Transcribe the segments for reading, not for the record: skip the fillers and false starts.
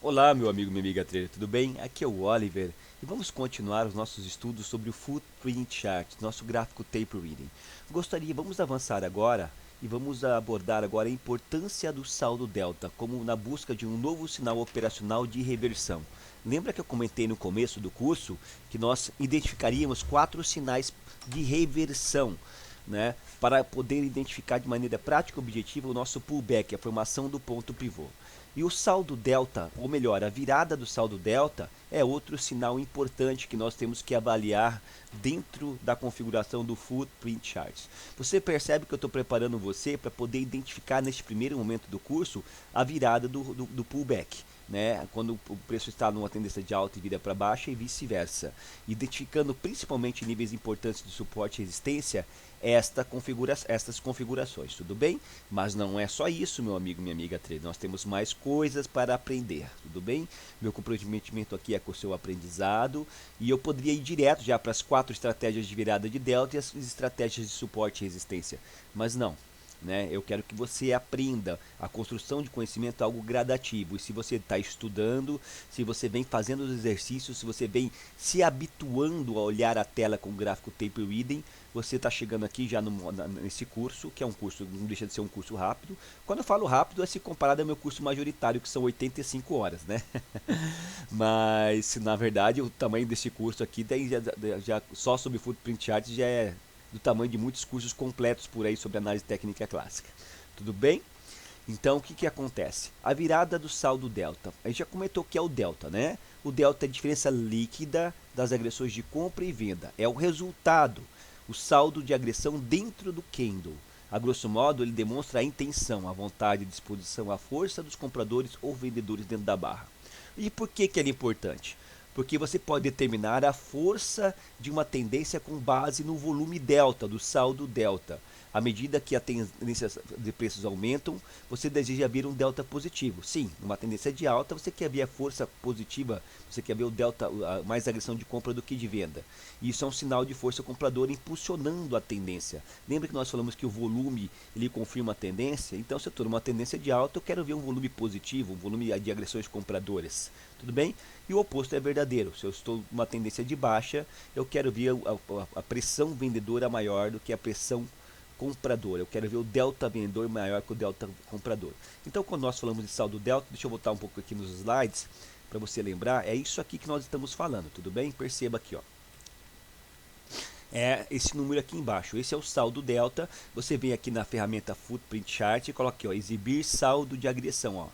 Olá, meu amigo, minha amiga trader, tudo bem? Aqui é o Oliver e vamos continuar os nossos estudos sobre o Footprint Chart, nosso gráfico Tape Reading. Vamos avançar agora e vamos abordar agora a importância do saldo delta, como na busca de um novo sinal operacional de reversão. Lembra que eu comentei no começo do curso que nós identificaríamos 4 sinais de reversão, né, para poder identificar de maneira prática e objetiva o nosso pullback, a formação do ponto pivô. E o saldo delta, ou melhor, a virada do saldo delta, é outro sinal importante que nós temos que avaliar dentro da configuração do Footprint Charts. Você percebe que eu estou preparando você para poder identificar neste primeiro momento do curso a virada do pullback, né? Quando o preço está numa tendência de alta e vira para baixa e vice-versa, identificando principalmente níveis importantes de suporte e resistência, estas configurações, tudo bem? Mas não é só isso, meu amigo, minha amiga trader, nós temos mais coisas para aprender, tudo bem? Meu comprometimento aqui é com o seu aprendizado e eu poderia ir direto já para as 4 estratégias de virada de delta e as estratégias de suporte e resistência, mas não. Né? Eu quero que você aprenda. A construção de conhecimento é algo gradativo. E se você está estudando, se você vem fazendo os exercícios, se você vem se habituando a olhar a tela com o gráfico Tape Reading, você está chegando aqui já nesse curso, que é um curso, não deixa de ser um curso rápido. Quando eu falo rápido, é se comparado ao meu curso majoritário, que são 85 horas, né? Mas, na verdade, o tamanho desse curso aqui, já só sobre Footprint Charts, já é do tamanho de muitos cursos completos por aí sobre análise técnica clássica. Tudo bem? Então, o que acontece? A virada do saldo delta. A gente já comentou que é o delta, né? O delta é a diferença líquida das agressões de compra e venda. É o resultado, o saldo de agressão dentro do candle. A grosso modo, ele demonstra a intenção, a vontade, a disposição, a força dos compradores ou vendedores dentro da barra. E por que ele é importante? Porque você pode determinar a força de uma tendência com base no volume delta, do saldo delta. À medida que a tendência de preços aumentam, você deseja ver um delta positivo. Sim, uma tendência de alta, você quer ver a força positiva, você quer ver o delta, mais agressão de compra do que de venda. Isso é um sinal de força compradora impulsionando a tendência. Lembra que nós falamos que o volume ele confirma a tendência? Então, se eu estou numa tendência de alta, eu quero ver um volume positivo, um volume de agressões compradoras. Tudo bem? E o oposto é verdadeiro. Se eu estou numa tendência de baixa, eu quero ver a pressão vendedora maior do que a pressão comprador. Eu quero ver o delta vendedor maior que o delta comprador. Então, quando nós falamos de saldo delta, deixa eu voltar um pouco aqui nos slides para você lembrar, é isso aqui que nós estamos falando, tudo bem? Perceba aqui, ó. É esse número aqui embaixo. Esse é o saldo delta. Você vem aqui na ferramenta Footprint Chart e coloca aqui, ó, exibir saldo de agressão, ó.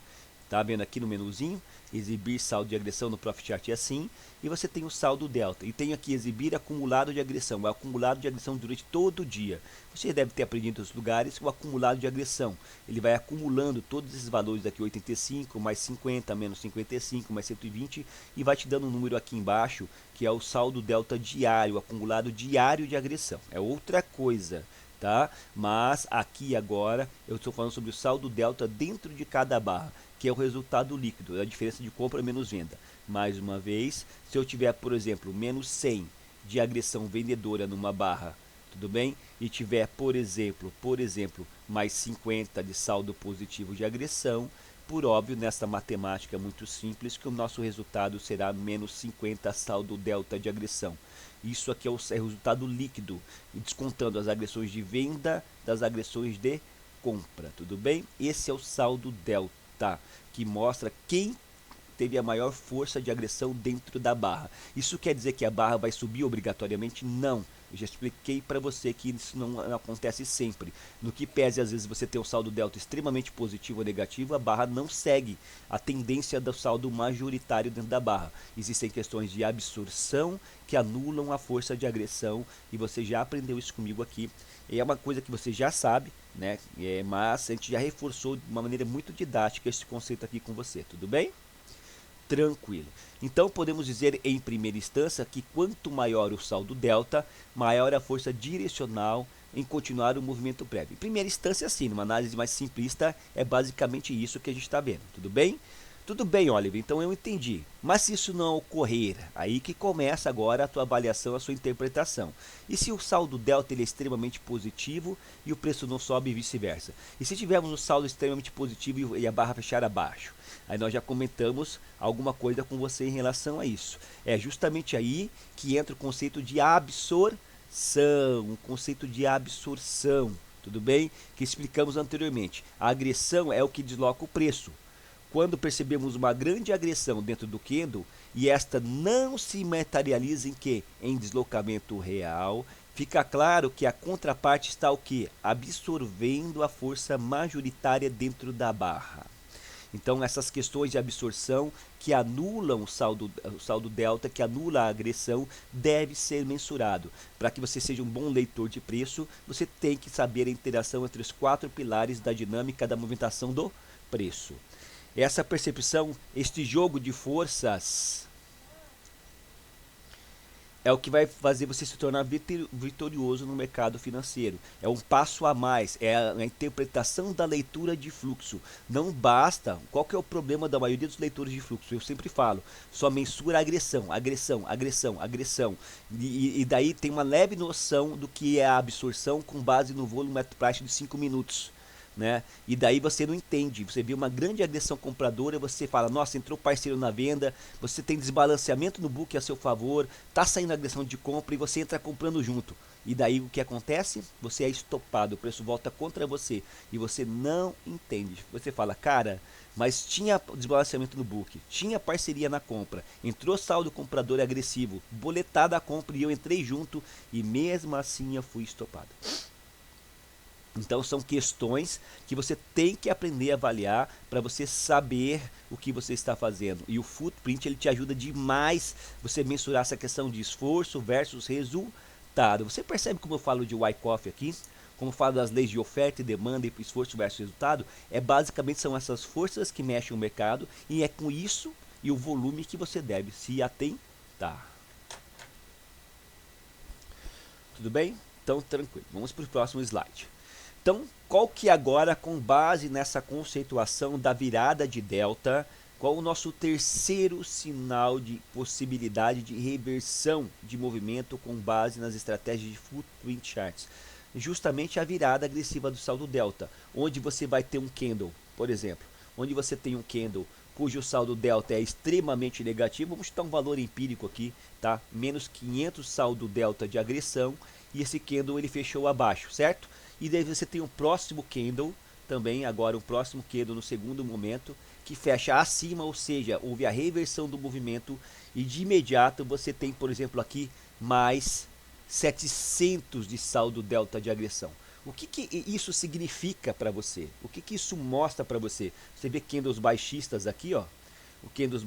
Tá vendo aqui no menuzinho? Exibir saldo de agressão no Profit Chart é assim. E você tem o saldo delta. E tem aqui exibir acumulado de agressão. O acumulado de agressão durante todo o dia. Você deve ter aprendido em outros lugares o acumulado de agressão. Ele vai acumulando todos esses valores aqui, 85, mais 50, menos 55, mais 120. E vai te dando um número aqui embaixo, que é o saldo delta diário, o acumulado diário de agressão. É outra coisa. Tá? Mas aqui agora eu estou falando sobre o saldo delta dentro de cada barra, que é o resultado líquido, a diferença de compra menos venda. Mais uma vez, se eu tiver, por exemplo, menos 100 de agressão vendedora numa barra, tudo bem? E tiver, por exemplo, mais 50 de saldo positivo de agressão, por óbvio, nessa matemática muito simples, que o nosso resultado será menos 50 saldo delta de agressão. Isso aqui é o resultado líquido, descontando as agressões de venda das agressões de compra, tudo bem? Esse é o saldo delta, que mostra quem teve a maior força de agressão dentro da barra. Isso quer dizer que a barra vai subir obrigatoriamente? Não. Eu já expliquei para você que isso não acontece sempre. No que pese, às vezes, você ter um saldo delta extremamente positivo ou negativo, a barra não segue a tendência do saldo majoritário dentro da barra. Existem questões de absorção que anulam a força de agressão e você já aprendeu isso comigo aqui. É uma coisa que você já sabe, né? Mas a gente já reforçou de uma maneira muito didática esse conceito aqui com você, tudo bem? Tranquilo. Então podemos dizer em primeira instância que quanto maior o saldo delta, maior a força direcional em continuar o movimento prévio. Em primeira instância sim, numa análise mais simplista é basicamente isso que a gente está vendo, tudo bem? Tudo bem, Oliver, então eu entendi. Mas se isso não ocorrer, aí que começa agora a tua avaliação, a sua interpretação. E se o saldo delta ele é extremamente positivo e o preço não sobe e vice-versa? E se tivermos um saldo extremamente positivo e a barra fechar abaixo? Aí nós já comentamos alguma coisa com você em relação a isso. É justamente aí que entra o conceito de absorção, o conceito de absorção, tudo bem? Que explicamos anteriormente. A agressão é o que desloca o preço. Quando percebemos uma grande agressão dentro do candle e esta não se materializa em que? Em deslocamento real, fica claro que a contraparte está o que? Absorvendo a força majoritária dentro da barra. Então essas questões de absorção que anulam o saldo delta, que anula a agressão, deve ser mensurado. Para que você seja um bom leitor de preço, você tem que saber a interação entre os 4 pilares da dinâmica da movimentação do preço. Essa percepção, este jogo de forças, é o que vai fazer você se tornar vitorioso no mercado financeiro. É um passo a mais, é a interpretação da leitura de fluxo. Não basta, qual que é o problema da maioria dos leitores de fluxo? Eu sempre falo, só mensura a agressão, agressão, agressão, agressão. E daí tem uma leve noção do que é a absorção com base no volumétrico prático de 5 minutos. Né? E daí você não entende, você vê uma grande agressão compradora, você fala, nossa, entrou parceiro na venda, você tem desbalanceamento no book a seu favor, tá saindo agressão de compra e você entra comprando junto. E daí o que acontece? Você é estopado, o preço volta contra você e você não entende. Você fala, cara, mas tinha desbalanceamento no book, tinha parceria na compra, entrou saldo comprador agressivo, boletada a compra e eu entrei junto e mesmo assim eu fui estopado. Então são questões que você tem que aprender a avaliar para você saber o que você está fazendo. E o footprint ele te ajuda demais você mensurar essa questão de esforço versus resultado. Você percebe como eu falo de Wyckoff aqui? Como eu falo das leis de oferta e demanda e esforço versus resultado? Basicamente são essas forças que mexem o mercado e é com isso e o volume que você deve se atentar. Tudo bem? Então tranquilo. Vamos para o próximo slide. Então, qual que agora, com base nessa conceituação da virada de delta, qual o nosso terceiro sinal de possibilidade de reversão de movimento com base nas estratégias de footprint charts? Justamente a virada agressiva do saldo delta, onde você vai ter um candle, por exemplo, onde você tem um candle cujo saldo delta é extremamente negativo, vamos chutar um valor empírico aqui, tá? Menos 500 saldo delta de agressão e esse candle ele fechou abaixo, certo? E daí você tem um próximo candle, também agora um próximo candle no segundo momento, que fecha acima, ou seja, houve a reversão do movimento e de imediato você tem, por exemplo, aqui mais 700 de saldo delta de agressão. O que isso significa para você? O que isso mostra para você? Você vê candles baixistas aqui, ó.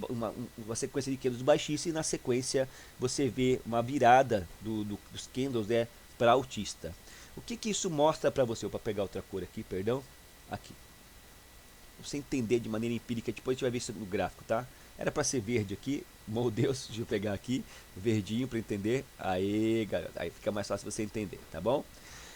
Uma sequência de candles baixistas e na sequência você vê uma virada dos candles para altista. O que isso mostra para você? Para pegar outra cor aqui, perdão. Aqui. Você entender de maneira empírica, depois a gente vai ver isso no gráfico, tá? Era para ser verde aqui, meu Deus, deixa eu pegar aqui, verdinho para entender. Aí, galera, aí fica mais fácil você entender, tá bom?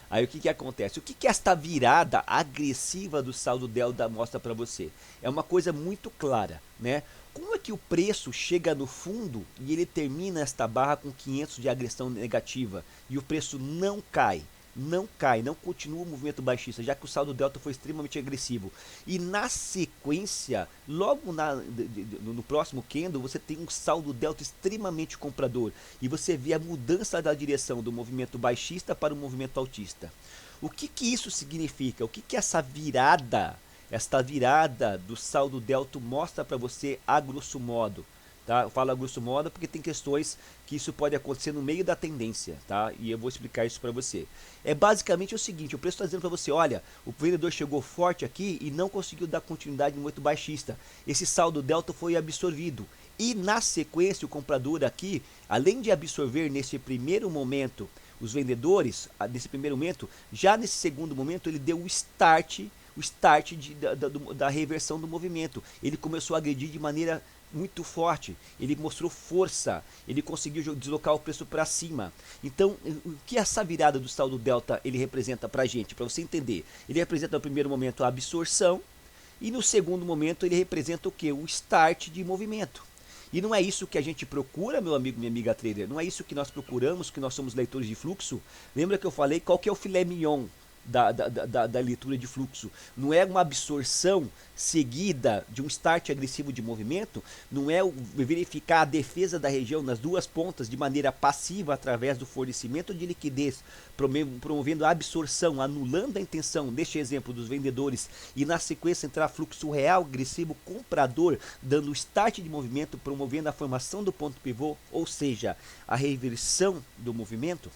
Aí o que acontece? O que esta virada agressiva do saldo delta mostra para você? É uma coisa muito clara, né? Como é que o preço chega no fundo e ele termina esta barra com 500 de agressão negativa e o preço não cai? Não cai, não continua o movimento baixista, já que o saldo delta foi extremamente agressivo. E na sequência, logo no próximo candle, você tem um saldo delta extremamente comprador. E você vê a mudança da direção do movimento baixista para o movimento altista. O que isso significa? O que essa virada, esta virada do saldo delta mostra para você a grosso modo? Tá? Eu falo a grosso modo porque tem questões que isso pode acontecer no meio da tendência, tá? E eu vou explicar isso para você. É basicamente o seguinte, o preço está dizendo para você, olha, o vendedor chegou forte aqui e não conseguiu dar continuidade no movimento baixista. Esse saldo delta foi absorvido. E na sequência o comprador aqui, além de absorver nesse primeiro momento os vendedores, nesse primeiro momento, já nesse segundo momento ele deu o start da reversão do movimento. Ele começou a agredir de maneira muito forte, ele mostrou força, ele conseguiu deslocar o preço para cima. Então, o que essa virada do saldo delta ele representa para a gente, para você entender? Ele representa no primeiro momento a absorção E no segundo momento ele representa o que? O start de movimento. E não é isso que a gente procura, meu amigo, minha amiga trader. Não é isso que nós procuramos, que nós somos leitores de fluxo. Lembra que eu falei qual que é o filé mignon da leitura de fluxo? Não é uma absorção seguida de um start agressivo de movimento, não é verificar a defesa da região nas duas pontas de maneira passiva através do fornecimento de liquidez, promovendo a absorção, anulando a intenção, neste exemplo dos vendedores, e na sequência entrar fluxo real agressivo comprador, dando start de movimento, promovendo a formação do ponto pivô, ou seja, a reversão do movimento.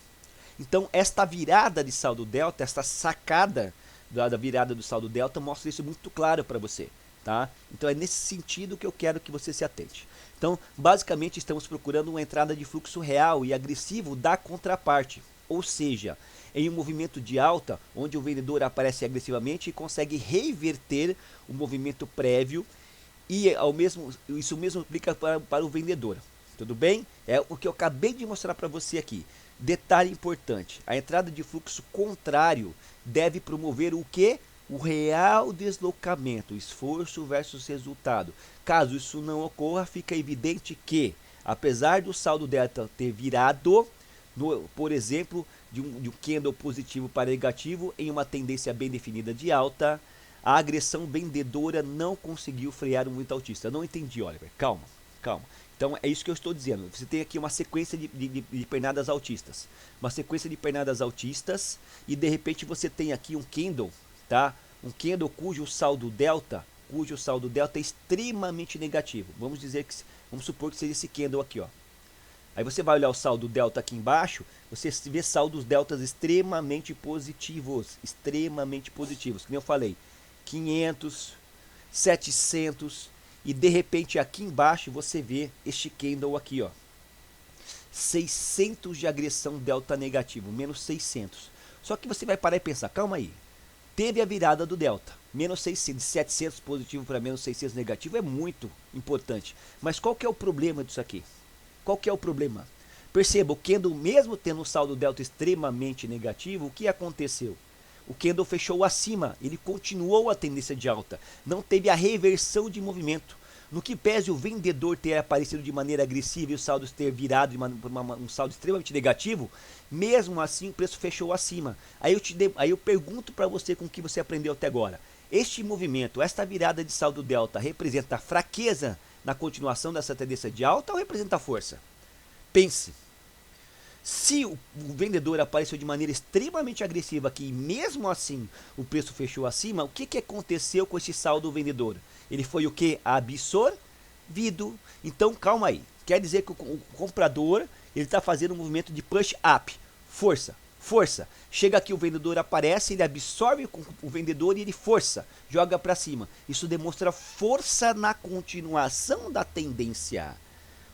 Então, esta virada de saldo delta, esta sacada da virada do saldo delta mostra isso muito claro para você, tá? Então, é nesse sentido que eu quero que você se atente. Então, basicamente, estamos procurando uma entrada de fluxo real e agressivo da contraparte, ou seja, em um movimento de alta, onde o vendedor aparece agressivamente e consegue reverter o movimento prévio, e isso mesmo aplica para o vendedor. Tudo bem? É o que eu acabei de mostrar para você aqui. Detalhe importante, a entrada de fluxo contrário deve promover o que? O real deslocamento, esforço versus resultado. Caso isso não ocorra, fica evidente que, apesar do saldo delta ter virado, por exemplo, de um candle positivo para negativo em uma tendência bem definida de alta, a agressão vendedora não conseguiu frear o movimento altista. Eu não entendi, Oliver. Calma, calma. Então é isso que eu estou dizendo. Você tem aqui uma sequência de pernadas altistas. Uma sequência de pernadas altistas. E de repente você tem aqui um candle, tá? Um candle cujo saldo delta é extremamente negativo. Vamos supor que seja esse candle aqui, ó. Aí você vai olhar o saldo delta aqui embaixo, você vê saldos deltas extremamente positivos, que nem eu falei. 500, 700, e de repente aqui embaixo você vê este candle aqui, ó, 600 de agressão delta negativo, menos 600. Só que você vai parar e pensar, calma aí, teve a virada do delta, menos 600, de 700 positivo para menos 600 negativo é muito importante. Mas qual que é o problema disso aqui? Qual que é o problema? Perceba, o candle mesmo tendo um saldo delta extremamente negativo, o que aconteceu? O candle fechou acima, ele continuou a tendência de alta, não teve a reversão de movimento. No que pese o vendedor ter aparecido de maneira agressiva e o saldo ter virado um saldo extremamente negativo, mesmo assim o preço fechou acima. Aí eu pergunto para você com o que você aprendeu até agora. Este movimento, esta virada de saldo delta, representa fraqueza na continuação dessa tendência de alta ou representa força? Pense. Se o vendedor apareceu de maneira extremamente agressiva aqui e mesmo assim o preço fechou acima, o que aconteceu com esse saldo vendedor? Ele foi o que? Absorvido. Então calma aí, quer dizer que o comprador ele está fazendo um movimento de push up, força, força. Chega aqui o vendedor aparece, ele absorve o vendedor e ele força, joga para cima. Isso demonstra força na continuação da tendência.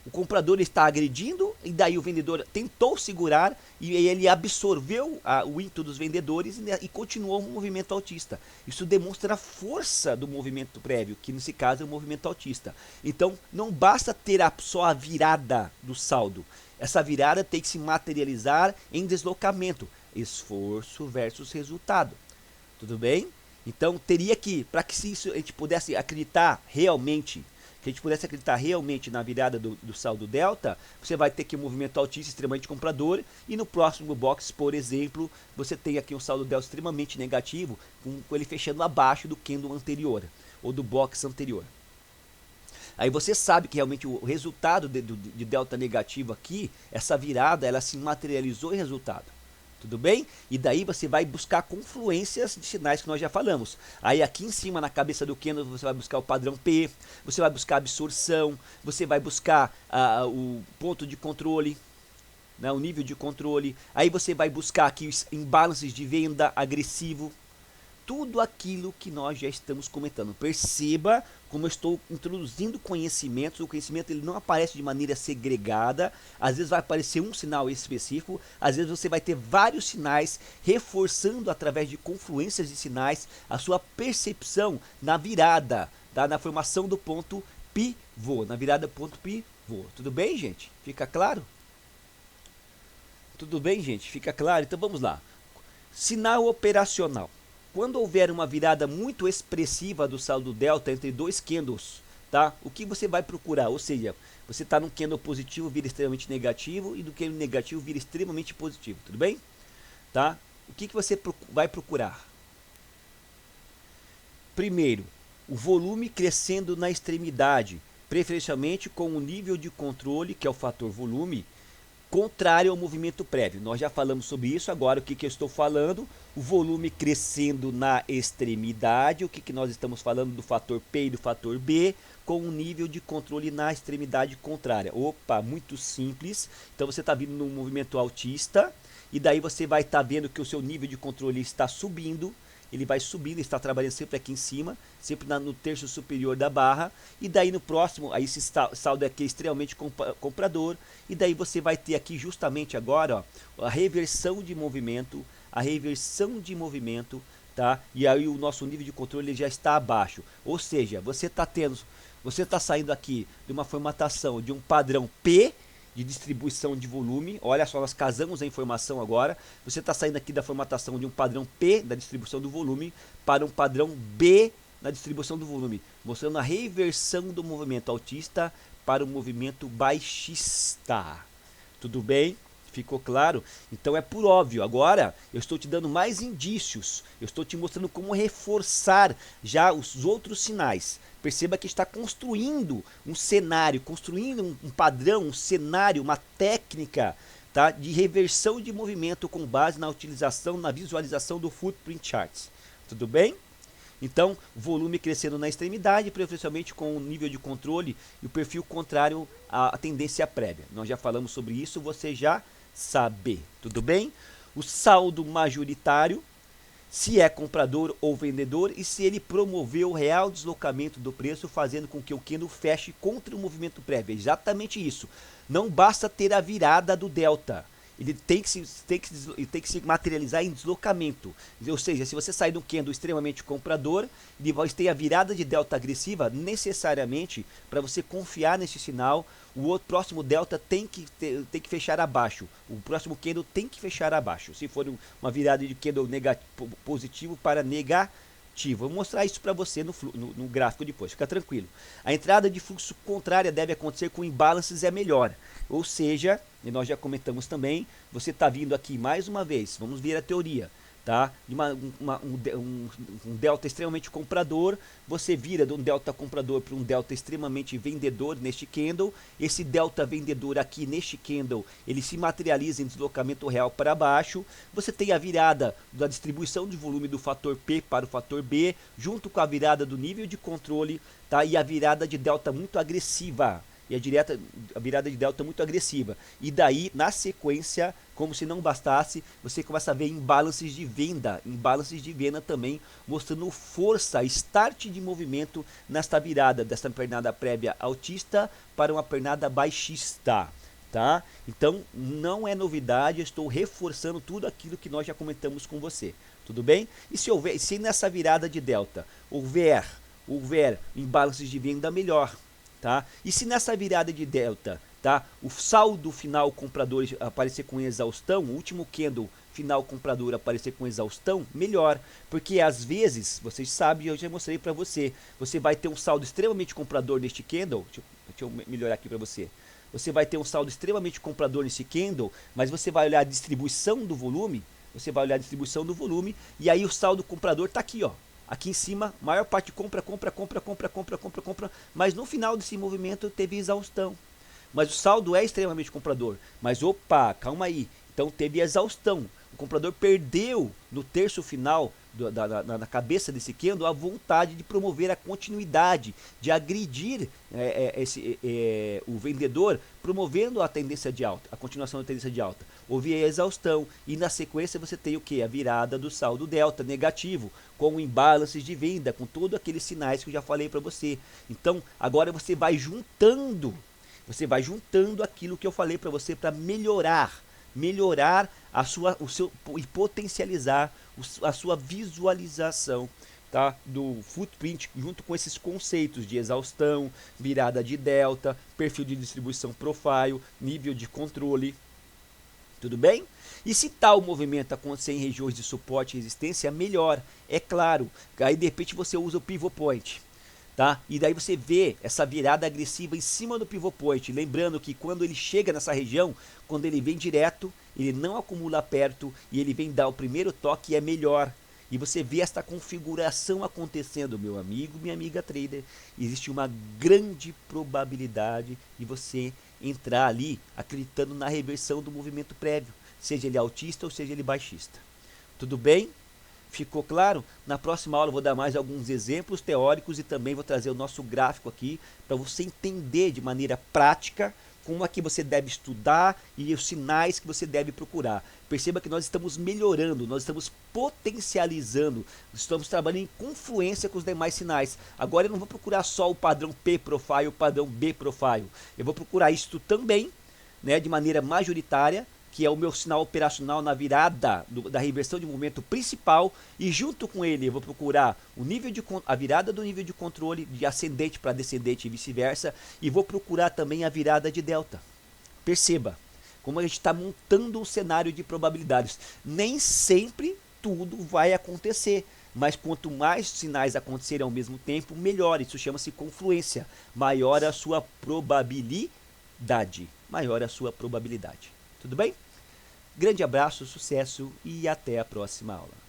O comprador está agredindo e daí o vendedor tentou segurar e ele absorveu o ímpeto dos vendedores e continuou o movimento altista. Isso demonstra a força do movimento prévio, que nesse caso é o movimento altista. Então não basta ter só a virada do saldo. Essa virada tem que se materializar em deslocamento. Esforço versus resultado. Tudo bem? Então teria que, para que a gente pudesse acreditar realmente na virada do saldo delta, você vai ter aqui um movimento altista extremamente comprador e no próximo box, por exemplo, você tem aqui um saldo delta extremamente negativo, com ele fechando abaixo do candle anterior ou do box anterior. Aí você sabe que realmente o resultado de delta negativo aqui, essa virada, ela se materializou em resultado. Tudo bem? E daí você vai buscar confluências de sinais que nós já falamos. Aí aqui em cima, na cabeça do candle, você vai buscar o padrão P, você vai buscar absorção, você vai buscar o ponto de controle, né, o nível de controle. Aí você vai buscar aqui os imbalances de venda agressivo. Tudo aquilo que nós já estamos comentando. Perceba como eu estou introduzindo conhecimentos. O conhecimento ele não aparece de maneira segregada. Às vezes vai aparecer um sinal específico. Às vezes você vai ter vários sinais reforçando através de confluências de sinais a sua percepção na virada, tá? Na formação do ponto pivô. Na virada ponto pivô. Tudo bem, gente? Fica claro? Tudo bem, gente? Fica claro? Então vamos lá. Sinal operacional. quando houver uma virada muito expressiva do saldo delta entre dois candles, tá? O que você vai procurar? Ou seja, você está num candle positivo, vira extremamente negativo, e do candle negativo vira extremamente positivo, tudo bem? Tá? O que você vai procurar? Primeiro, o volume crescendo na extremidade, preferencialmente com o nível de controle, que é o fator volume, contrário ao movimento prévio. Nós já falamos sobre isso, agora o que eu estou falando? O volume crescendo na extremidade, o que nós estamos falando do fator P e do fator B, com um nível de controle na extremidade contrária. Opa, muito simples. Então você está vindo num movimento altista, e daí você vai estar vendo que o seu nível de controle está subindo, ele vai subindo, está trabalhando sempre aqui em cima, sempre no terço superior da barra, e daí no próximo, aí esse saldo aqui é extremamente comprador, e daí você vai ter aqui justamente agora, ó, a reversão de movimento, tá? E aí o nosso nível de controle já está abaixo, ou seja, você está saindo aqui de uma formatação de um padrão P, de distribuição de volume. Olha só, nós casamos a informação agora. Você está saindo aqui da formatação de um padrão P, da distribuição do volume, para um padrão B, na distribuição do volume, mostrando a reversão do movimento altista para o movimento baixista. Tudo bem? Ficou claro? Então é por óbvio. Agora eu estou te dando mais indícios, eu estou te mostrando como reforçar já os outros sinais. Perceba que está construindo um cenário, construindo um padrão, um cenário, uma técnica, tá, de reversão de movimento com base na utilização, na visualização do Footprint Charts. Tudo bem? Então, volume crescendo na extremidade, preferencialmente com o nível de controle e o perfil contrário à tendência prévia. Nós já falamos sobre isso, você já sabe. Tudo bem? O saldo majoritário, se é comprador ou vendedor, e se ele promoveu o real deslocamento do preço, fazendo com que o candle feche contra o movimento prévio. É exatamente isso. Não basta ter a virada do delta. Ele tem que se materializar em deslocamento. Ou seja, se você sair de um candle extremamente comprador, e você tem a virada de delta agressiva, necessariamente, para você confiar nesse sinal, o próximo delta tem que fechar abaixo. O próximo candle tem que fechar abaixo. Se for uma virada de candle positivo para negativo. Vou mostrar isso para você no gráfico depois, fica tranquilo. A entrada de fluxo contrária deve acontecer com imbalances é melhor. Ou seja, e nós já comentamos também, você está vindo aqui mais uma vez, vamos ver a teoria, tá? Um delta extremamente comprador, você vira de um delta comprador para um delta extremamente vendedor neste candle. Esse delta vendedor aqui neste candle, ele se materializa em deslocamento real para baixo. Você tem a virada da distribuição de volume do fator P para o fator B, junto com a virada do nível de controle, tá? E a virada de delta muito agressiva. E a virada de delta muito agressiva. E daí, na sequência, como se não bastasse, você começa a ver imbalances de venda também, mostrando força, start de movimento nesta virada, desta pernada prévia altista para uma pernada baixista. Tá? Então, não é novidade, eu estou reforçando tudo aquilo que nós já comentamos com você. Tudo bem? E se nessa virada de delta houver imbalances de venda, melhor. Tá? E se nessa virada de delta, tá, o saldo final comprador aparecer com exaustão, o último candle final comprador aparecer com exaustão, melhor, porque às vezes, vocês sabem, eu já mostrei para você, você vai ter um saldo extremamente comprador neste candle, deixa eu melhorar aqui para você. Você vai ter um saldo extremamente comprador nesse candle, mas você vai olhar a distribuição do volume, e aí o saldo comprador está aqui, ó. Aqui em cima, maior parte compra, mas no final desse movimento teve exaustão. Mas o saldo é extremamente comprador. Mas opa, calma aí. Então teve exaustão. O comprador perdeu no terço final na cabeça desse candle a vontade de promover a continuidade, de agredir o vendedor, promovendo a tendência de alta, a continuação da tendência de alta. Houve a exaustão e na sequência você tem o que? A virada do saldo delta negativo, com imbalances de venda, com todos aqueles sinais que eu já falei para você. Então agora você vai juntando aquilo que eu falei para você para melhorar e potencializar a sua visualização, tá, do footprint, junto com esses conceitos de exaustão, virada de delta, perfil de distribuição profile, nível de controle. Tudo bem? E se tal movimento acontecer em regiões de suporte e resistência, melhor, é claro. Aí de repente você usa o pivot point, tá? E daí você vê essa virada agressiva em cima do pivot point. Lembrando que quando ele chega nessa região, quando ele vem direto, ele não acumula perto e ele vem dar o primeiro toque é melhor. E você vê esta configuração acontecendo, meu amigo, minha amiga trader. Existe uma grande probabilidade de você entrar ali acreditando na reversão do movimento prévio, seja ele altista ou seja ele baixista. Tudo bem? Ficou claro? Na próxima aula eu vou dar mais alguns exemplos teóricos e também vou trazer o nosso gráfico aqui para você entender de maneira prática como é que você deve estudar e os sinais que você deve procurar. Perceba que nós estamos melhorando, nós estamos potencializando, estamos trabalhando em confluência com os demais sinais. Agora eu não vou procurar só o padrão P profile, o padrão B profile. Eu vou procurar isto também, né, de maneira majoritária, que é o meu sinal operacional na virada da reversão de movimento principal, e junto com ele eu vou procurar o nível a virada do nível de controle de ascendente para descendente e vice-versa, e vou procurar também a virada de delta. Perceba como a gente está montando um cenário de probabilidades. Nem sempre tudo vai acontecer, mas quanto mais sinais acontecerem ao mesmo tempo, melhor. Isso chama-se confluência. Maior a sua probabilidade. Maior a sua probabilidade. Tudo bem? Grande abraço, sucesso e até a próxima aula.